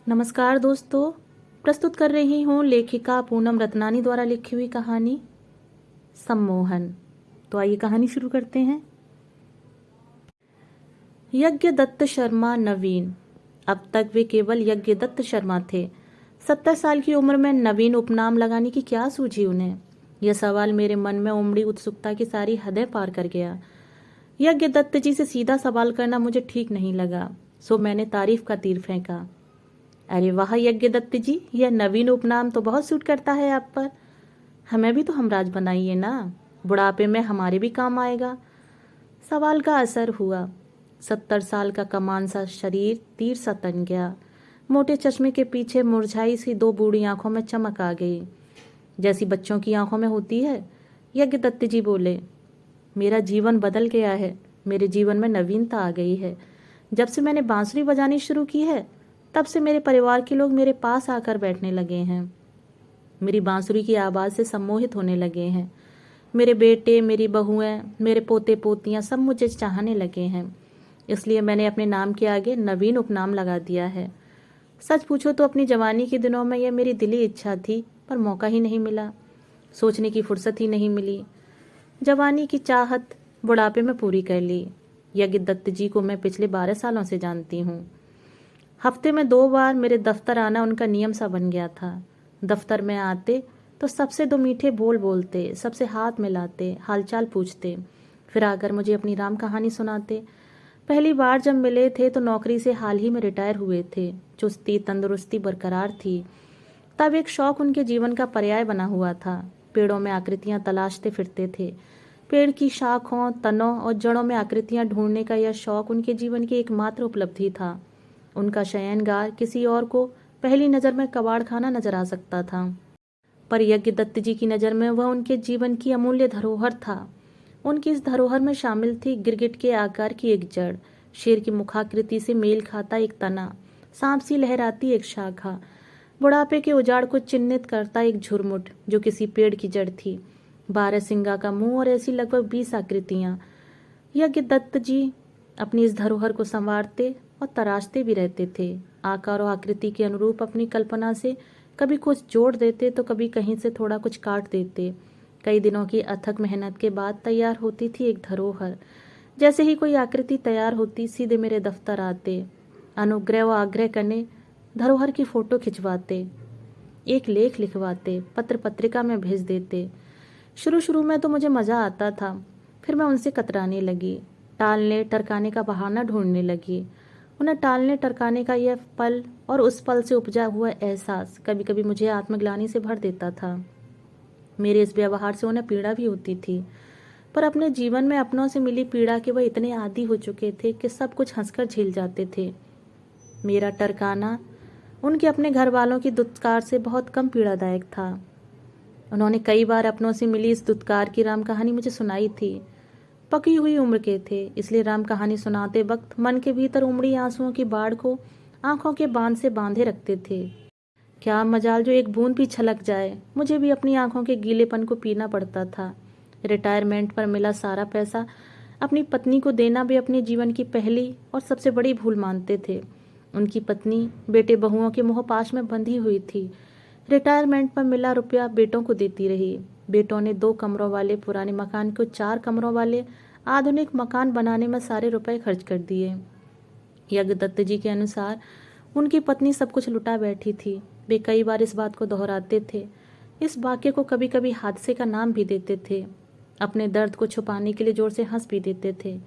नमस्कार दोस्तों। प्रस्तुत कर रही हूँ लेखिका पूनम रत्नानी द्वारा लिखी हुई कहानी सम्मोहन। तो आइए कहानी शुरू करते हैं। यज्ञदत्त शर्मा नवीन। अब तक वे केवल यज्ञदत्त शर्मा थे। 70 साल की उम्र में नवीन उपनाम लगाने की क्या सूझी उन्हें? यह सवाल मेरे मन में उमड़ी उत्सुकता की सारी हदें पार कर गया। यज्ञदत्त जी से सीधा सवाल करना मुझे ठीक नहीं लगा, सो मैंने तारीफ का तीर फेंका। अरे वाह यज्ञदत्त जी, यह नवीन उपनाम तो बहुत सूट करता है आप पर। हमें भी तो हमराज बनाइए ना, बुढ़ापे में हमारे भी काम आएगा। सवाल का असर हुआ। 70 साल का कमान सा शरीर तीर सा तन गया। मोटे चश्मे के पीछे मुरझाई सी दो बूढ़ी आंखों में चमक आ गई, जैसी बच्चों की आंखों में होती है। यज्ञदत्त जी बोले, मेरा जीवन बदल गया है। मेरे जीवन में नवीनता आ गई है। जब से मैंने बांसुरी बजानी शुरू की है, तब से मेरे परिवार के लोग मेरे पास आकर बैठने लगे हैं। मेरी बांसुरी की आवाज़ से सम्मोहित होने लगे हैं। मेरे बेटे, मेरी बहुएं, मेरे पोते पोतियां सब मुझे चाहने लगे हैं। इसलिए मैंने अपने नाम के आगे नवीन उपनाम लगा दिया है। सच पूछो तो अपनी जवानी के दिनों में यह मेरी दिली इच्छा थी, पर मौका ही नहीं मिला। सोचने की फुर्सत ही नहीं मिली। जवानी की चाहत बुढ़ापे में पूरी कर ली। यज्ञदत्त जी को मैं पिछले 12 सालों से जानती हूँ। हफ्ते में 2 बार मेरे दफ्तर आना उनका नियम सा बन गया था। दफ्तर में आते तो सबसे 2 मीठे बोल बोलते, सबसे हाथ मिलाते, हालचाल पूछते, फिर आकर मुझे अपनी राम कहानी सुनाते। पहली बार जब मिले थे तो नौकरी से हाल ही में रिटायर हुए थे। चुस्ती तंदुरुस्ती बरकरार थी। तब एक शौक उनके जीवन का पर्याय बना हुआ था। पेड़ों में आकृतियां तलाशते फिरते थे। पेड़ की शाखों, तनों और जड़ों में आकृतियां ढूंढने का यह शौक उनके जीवन की एकमात्र उपलब्धि था। उनका शयनगार किसी और को पहली नज़र में कबाड़ खाना नजर आ सकता था, पर यज्ञदत्त जी की नज़र में वह उनके जीवन की अमूल्य धरोहर था। उनकी इस धरोहर में शामिल थी गिरगिट के आकार की एक जड़, शेर की मुखाकृति से मेल खाता एक तना, सांप सी लहराती एक शाखा, बुढ़ापे के उजाड़ को चिन्हित करता एक झुरमुट जो किसी पेड़ की जड़ थी, 12 सिंगा का मुंह और ऐसी लगभग 20 आकृतियां। यज्ञदत्त जी अपनी इस धरोहर को संवारते और तराशते भी रहते थे। आकार और आकृति के अनुरूप अपनी कल्पना से कभी कुछ जोड़ देते तो कभी कहीं से थोड़ा कुछ काट देते। कई दिनों की अथक मेहनत के बाद तैयार होती थी एक धरोहर। जैसे ही कोई आकृति तैयार होती, सीधे मेरे दफ्तर आते, अनुग्रह व आग्रह करने, धरोहर की फोटो खिंचवाते, एक लेख लिखवाते, पत्र पत्रिका में भेज देते। शुरू शुरू में तो मुझे मज़ा आता था, फिर मैं उनसे कतराने लगी, टालने टरकाने का बहाना ढूंढने लगी। उन्हें टालने टरकाने का यह पल और उस पल से उपजा हुआ एहसास कभी कभी मुझे आत्मग्लानि से भर देता था। मेरे इस व्यवहार से उन्हें पीड़ा भी होती थी, पर अपने जीवन में अपनों से मिली पीड़ा के वह इतने आदी हो चुके थे कि सब कुछ हंसकर झेल जाते थे। मेरा टरकाना उनके अपने घर वालों की दुत्कार से बहुत कम पीड़ादायक था। उन्होंने कई बार अपनों से मिली इस दुत्कार की राम कहानी मुझे सुनाई थी। पकी हुई उम्र के थे, इसलिए राम कहानी सुनाते वक्त मन के भीतर उमड़ी आंसुओं की बाढ़ को आंखों के बांध से बांधे रखते थे। क्या मजाल जो एक बूंद भी छलक जाए, मुझे भी अपनी आंखों के गीलेपन को पीना पड़ता था। रिटायरमेंट पर मिला सारा पैसा अपनी पत्नी को देना वे अपने जीवन की पहली और सबसे बड़ी भूल मानते थे। उनकी पत्नी बेटे बहुओं के मोहपाश में बंधी हुई थी। रिटायरमेंट पर मिला रुपया बेटों को देती रही। बेटों ने 2 कमरों वाले पुराने मकान को 4 कमरों वाले आधुनिक मकान बनाने में सारे रुपए खर्च कर दिए। यज्ञदत्त जी के अनुसार उनकी पत्नी सब कुछ लुटा बैठी थी। वे कई बार इस बात को दोहराते थे। इस वाक्य को कभी कभी हादसे का नाम भी देते थे। अपने दर्द को छुपाने के लिए जोर से हंस भी देते थे।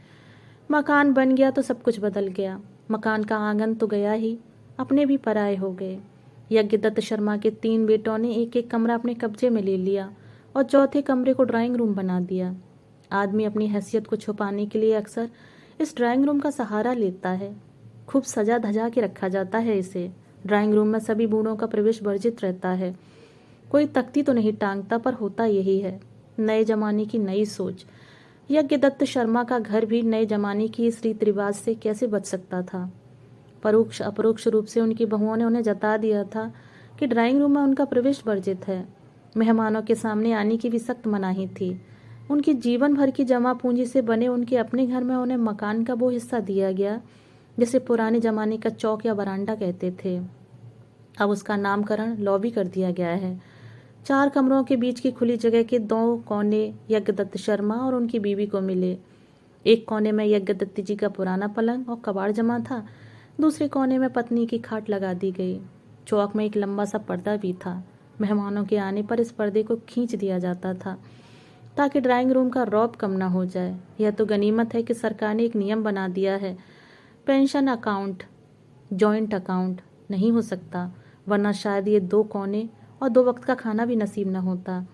मकान बन गया तो सब कुछ बदल गया। मकान का आंगन तो गया ही, अपने भी पराये हो गए। यज्ञदत्त शर्मा के 3 बेटों ने एक एक कमरा अपने कब्जे में ले लिया और चौथे कमरे को ड्राइंग रूम बना दिया। आदमी अपनी हैसियत को छुपाने के लिए अक्सर इस ड्राइंग रूम का सहारा लेता है। खूब सजा धजा के रखा जाता है इसे। ड्राइंग रूम में सभी बूढ़ों का प्रवेश वर्जित रहता है। कोई तख्ती तो नहीं टांगता, पर होता यही है। नए जमाने की नई सोच। यज्ञदत्त शर्मा का घर भी नए जमाने की इस रीत रिवाज से कैसे बच सकता था? परोक्ष अपरोक्ष रूप से उनकी बहुओं ने उन्हें जता दिया था कि ड्राइंग रूम में उनका प्रवेश वर्जित है। मेहमानों के सामने आने की भी सख्त मनाही थी। उनकी जीवन भर की जमा पूंजी से बने उनके अपने घर में उन्हें मकान का वो हिस्सा दिया गया जिसे पुराने जमाने का चौक या बरामदा कहते थे। अब उसका नामकरण लॉबी कर दिया गया है। 4 कमरों के बीच की खुली जगह के 2 कोने यज्ञदत्त शर्मा और उनकी बीवी को मिले। एक कोने में यज्ञदत्त जी का पुराना पलंग और कबाड़ जमा था, दूसरे कोने में पत्नी की खाट लगा दी गई। चौक में एक लंबा सा पर्दा भी था। मेहमानों के आने पर इस पर्दे को खींच दिया जाता था ताकि ड्राइंग रूम का रौब कम ना हो जाए। यह तो गनीमत है कि सरकार ने एक नियम बना दिया है, पेंशन अकाउंट जॉइंट अकाउंट नहीं हो सकता, वरना शायद ये 2 कोने और 2 वक्त का खाना भी नसीब न होता।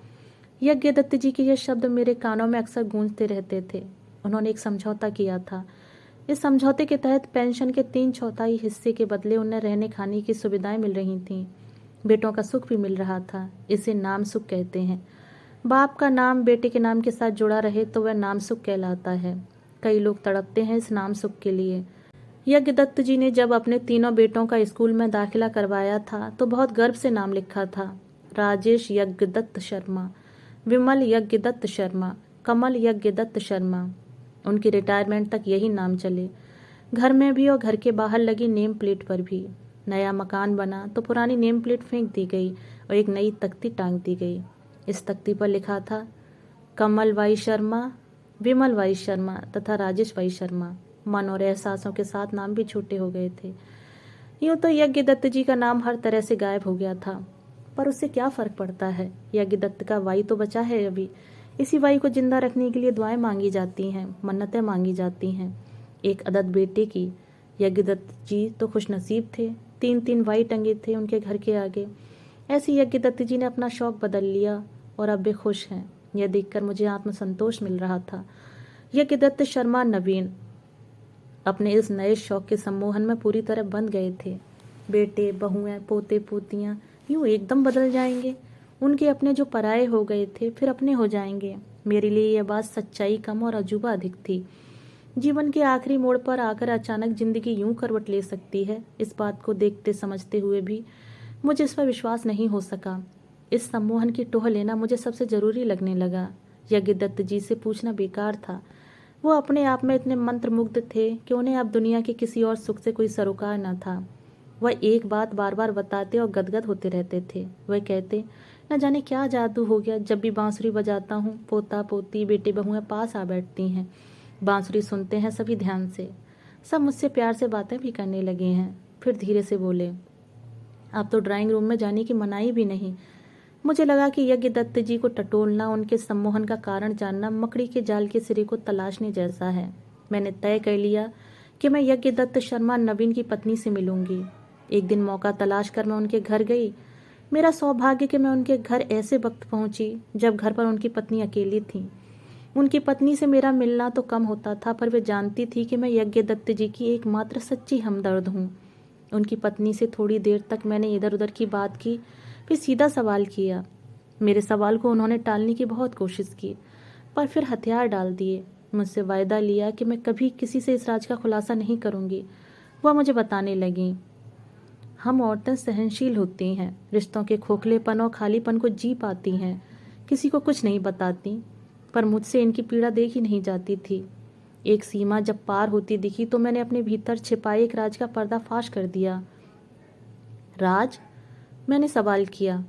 यज्ञदत्त जी के ये शब्द मेरे कानों में अक्सर गूंजते रहते थे। उन्होंने एक समझौता किया था। इस समझौते के तहत पेंशन के 3/4 हिस्से के बदले उन्हें रहने खाने की सुविधाएं मिल रही थीं। बेटों का सुख भी मिल रहा था। इसे नाम सुख कहते हैं। बाप का नाम बेटे के नाम के साथ जुड़ा रहे तो वह नाम सुख कहलाता है। कई लोग तड़पते हैं इस नाम सुख के लिए। यज्ञदत्त जी ने जब अपने तीनों बेटों का स्कूल में दाखिला करवाया था तो बहुत गर्व से नाम लिखा था। राजेश यज्ञदत्त शर्मा, विमल यज्ञदत्त शर्मा, कमल यज्ञदत्त शर्मा। उनकी रिटायरमेंट तक यही नाम चले, घर में भी और घर के बाहर लगी नेम प्लेट पर भी। नया मकान बना तो पुरानी नेम प्लेट फेंक दी गई और एक नई तख्ती टांग दी गई। इस तख्ती पर लिखा था कमल वाई शर्मा, विमल वाई शर्मा तथा राजेश वाई शर्मा। मन और एहसासों के साथ नाम भी छोटे हो गए थे। यूं तो यज्ञदत्त जी का नाम हर तरह से गायब हो गया था, पर उससे क्या फर्क पड़ता है। यज्ञदत्त का वाई तो बचा है अभी। इसी वाई को जिंदा रखने के लिए दुआएं मांगी जाती हैं, मन्नतें मांगी जाती हैं। एक अदद बेटे की। यज्ञदत्त जी तो खुशनसीब थे, 3-3 वाई टंगे थे उनके घर के आगे। ऐसे यज्ञदत्त जी ने अपना शौक बदल लिया और अब वे खुश हैं। यह देखकर मुझे आत्मसंतोष मिल रहा था। यज्ञदत्त शर्मा नवीन अपने इस नए शौक के सम्मोहन में पूरी तरह बंध गए थे। बेटे, बहुएं, पोते पोतियां यूं एकदम बदल जाएंगे। उनके अपने जो पराये हो गए थे फिर अपने हो जाएंगे। मेरे लिए यह बात सच्चाई कम और अजूबा अधिक थी। जीवन के आखिरी मोड़ पर आकर अचानक जिंदगी यूं करवट ले सकती है, इस बात को देखते समझते हुए भी मुझे इस पर विश्वास नहीं हो सका। इस सम्मोहन की टोह लेना मुझे सबसे जरूरी लगने लगा। यज्ञदत्त जी से पूछना बेकार था। वो अपने आप में इतने मंत्रमुग्ध थे कि उन्हें अब दुनिया के किसी और सुख से कोई सरोकार न था। वह एक बात बार बार बताते और गदगद होते रहते थे। वह कहते, न जाने क्या जादू हो गया, जब भी बांसुरी बजाता हूँ पोता पोती बेटे बहुएं पास आ बैठती हैं। बांसुरी सुनते हैं सभी ध्यान से। सब मुझसे प्यार से बातें भी करने लगे हैं। फिर धीरे से बोले, अब तो ड्राइंग रूम में जाने की मनाही भी नहीं। मुझे लगा कि यज्ञदत्त जी को टटोलना, उनके सम्मोहन का कारण जानना मकड़ी के जाल के सिरे को तलाशने जैसा है। मैंने तय कर लिया कि मैं यज्ञदत्त शर्मा नवीन की पत्नी से मिलूंगी। एक दिन मौका तलाश कर मैं उनके घर गई। मेरा सौभाग्य कि मैं उनके घर ऐसे वक्त पहुंची जब घर पर उनकी पत्नी अकेली थी। उनकी पत्नी से मेरा मिलना तो कम होता था, पर वे जानती थी कि मैं यज्ञदत्त जी की एकमात्र सच्ची हमदर्द हूँ। उनकी पत्नी से थोड़ी देर तक मैंने इधर उधर की बात की, फिर सीधा सवाल किया। मेरे सवाल को उन्होंने टालने की बहुत कोशिश की, पर फिर हथियार डाल दिए। मुझसे वायदा लिया कि मैं कभी किसी से इस राज का खुलासा नहीं करूंगी। वह मुझे बताने लगी, हम औरतें सहनशील होती हैं, रिश्तों के खोखलेपन और खालीपन को जी पाती हैं, किसी को कुछ नहीं बताती। पर मुझसे इनकी पीड़ा देखी नहीं जाती थी। एक सीमा जब पार होती दिखी तो मैंने अपने भीतर छिपाए एक राज का पर्दाफाश कर दिया। राज? मैंने सवाल किया।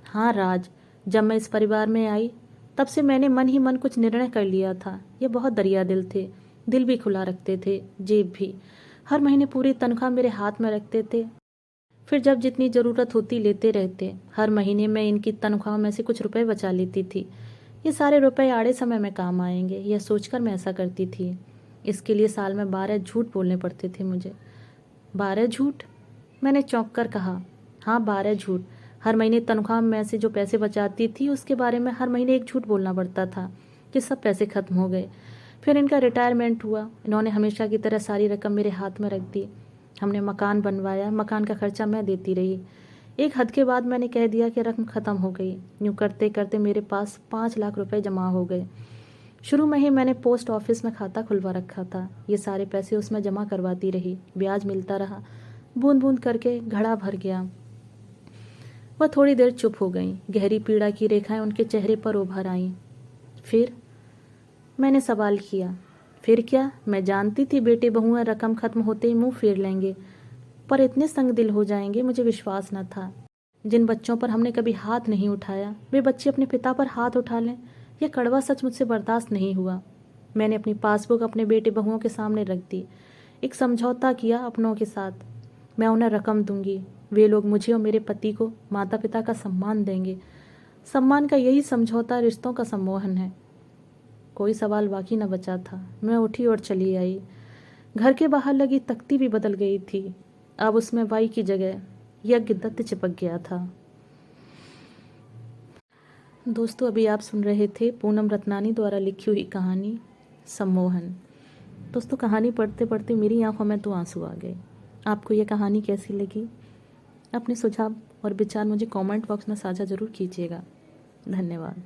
हाँ राज। जब मैं इस परिवार में आई तब से मैंने मन ही मन कुछ निर्णय कर लिया था। ये बहुत दरिया दिल थे, दिल भी खुला रखते थे, जेब भी। हर महीने पूरी तनख्वाह मेरे हाथ में रखते थे, फिर जब जितनी ज़रूरत होती लेते रहते। हर महीने मैं इनकी तनख्वाह में से कुछ रुपए बचा लेती थी। ये सारे रुपए आड़े समय में काम आएंगे, यह सोचकर मैं ऐसा करती थी। इसके लिए साल में 12 झूठ बोलने पड़ते थे मुझे। 12 झूठ? मैंने चौंक कर कहा। हाँ, 12 झूठ। हर महीने तनख्वाह में से जो पैसे बचाती थी उसके बारे में हर महीने एक झूठ बोलना पड़ता था कि सब पैसे खत्म हो गए। फिर इनका रिटायरमेंट हुआ। इन्होंने हमेशा की तरह सारी रकम मेरे हाथ में रख दी। हमने मकान बनवाया, मकान का खर्चा मैं देती रही। एक हद के बाद मैंने कह दिया कि रकम ख़त्म हो गई। यूँ करते करते मेरे पास 5 लाख रुपए जमा हो गए। शुरू में ही मैंने पोस्ट ऑफिस में खाता खुलवा रखा था। ये सारे पैसे उसमें जमा करवाती रही, ब्याज मिलता रहा। बूंद बूंद करके घड़ा भर गया। वह थोड़ी देर चुप हो गईं। गहरी पीड़ा की रेखाएं उनके चेहरे पर उभर आईं। फिर? मैंने सवाल किया। फिर क्या? मैं जानती थी बेटे बहुएं रकम खत्म होते ही मुंह फेर लेंगे। पर इतने संग दिल हो जाएंगे मुझे विश्वास न था। जिन बच्चों पर हमने कभी हाथ नहीं उठाया वे बच्चे अपने पिता पर हाथ उठा लें, यह कड़वा सच मुझसे बर्दाश्त नहीं हुआ। मैंने अपनी पासबुक अपने बेटे बहुओं के सामने रख दी। एक समझौता किया अपनों के साथ। मैं उन्हें रकम दूंगी, वे लोग मुझे और मेरे पति को माता पिता का सम्मान देंगे। सम्मान का यही समझौता रिश्तों का सम्मोहन है। कोई सवाल बाकी न बचा था। मैं उठी और चली आई। घर के बाहर लगी तख्ती भी बदल गई थी। अब उसमें वाई की जगह यज्ञदत्त चिपक गया था। दोस्तों, अभी आप सुन रहे थे पूनम रत्नानी द्वारा लिखी हुई कहानी सम्मोहन। दोस्तों, कहानी पढ़ते पढ़ते मेरी आंखों में तो आंसू आ गए। आपको यह कहानी कैसी लगी? अपने सुझाव और विचार मुझे कमेंट बॉक्स में साझा ज़रूर कीजिएगा। धन्यवाद।